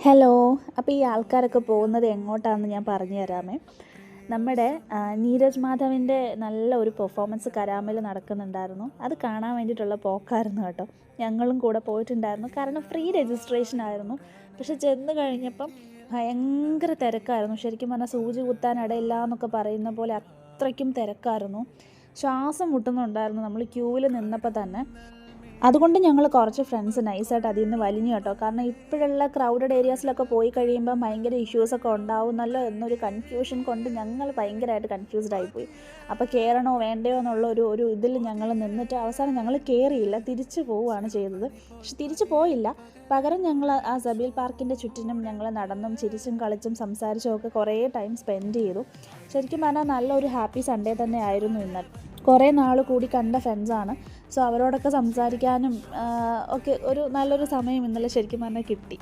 Hello. അപ്പോൾ ഈ ആൾക്കാരൊക്കെ പോകുന്നത് എങ്ങോട്ടാണെന്ന് ഞാൻ പറഞ്ഞു തരാമേ. നമ്മുടെ നീരജ് മാധവിൻ്റെ നല്ല ഒരു പെർഫോമൻസ് കരാമയിൽ നടക്കുന്നുണ്ടായിരുന്നു. അത് കാണാൻ വേണ്ടിയിട്ടുള്ള പോക്കായിരുന്നു കേട്ടോ. ഞങ്ങളും കൂടെ പോയിട്ടുണ്ടായിരുന്നു. കാരണം ഫ്രീ രജിസ്ട്രേഷൻ ആയിരുന്നു. പക്ഷെ ചെന്ന് കഴിഞ്ഞപ്പം ഭയങ്കര തിരക്കായിരുന്നു. ശരിക്കും പറഞ്ഞാൽ സൂചി കുത്താനിടയില്ല എന്നൊക്കെ പറയുന്ന പോലെ അത്രയ്ക്കും തിരക്കായിരുന്നു. ശ്വാസം മുട്ടുന്നുണ്ടായിരുന്നു നമ്മൾ ക്യൂവിൽ നിന്നപ്പോൾ തന്നെ. അതുകൊണ്ട് ഞങ്ങൾ കുറച്ച് ഫ്രണ്ട്സ് നൈസായിട്ട് അതിൽ നിന്ന് വലിഞ്ഞു കേട്ടോ. കാരണം ഇപ്പോഴുള്ള ക്രൗഡഡ് ഏരിയാസിലൊക്കെ പോയി കഴിയുമ്പോൾ ഭയങ്കര ഇഷ്യൂസൊക്കെ ഉണ്ടാവുന്നല്ലോ എന്നൊരു കൺഫ്യൂഷൻ കൊണ്ട് ഞങ്ങൾ ഭയങ്കരമായിട്ട് കൺഫ്യൂസ്ഡ് ആയിപ്പോയി. അപ്പോൾ കയറണോ വേണ്ടയോ എന്നുള്ള ഒരു ഇതിൽ ഞങ്ങൾ നിന്നിട്ട് അവസാനം ഞങ്ങൾ കയറിയില്ല, തിരിച്ചു പോവുകയാണ് ചെയ്തത്. പക്ഷെ തിരിച്ചു പോയില്ല, പകരം ഞങ്ങൾ ആ സബീൽ പാർക്കിൻ്റെ ചുറ്റിനും ഞങ്ങൾ നടന്നും ചിരിച്ചും കളിച്ചും സംസാരിച്ചും ഒക്കെ കുറേ ടൈം സ്പെൻഡ് ചെയ്തു. ശരിക്കും പറഞ്ഞാൽ നല്ലൊരു ഹാപ്പി സൺഡേ തന്നെ ആയിരുന്നു ഇന്ന്. കുറേ നാൾ കൂടി കണ്ട ഫ്രണ്ട്സാണ്. സോ അവരോടൊക്കെ സംസാരിക്കാനും ഒക്കെ ഒരു നല്ലൊരു സമയം ഇന്നലെ ശരിക്കും പറഞ്ഞാൽ കിട്ടി.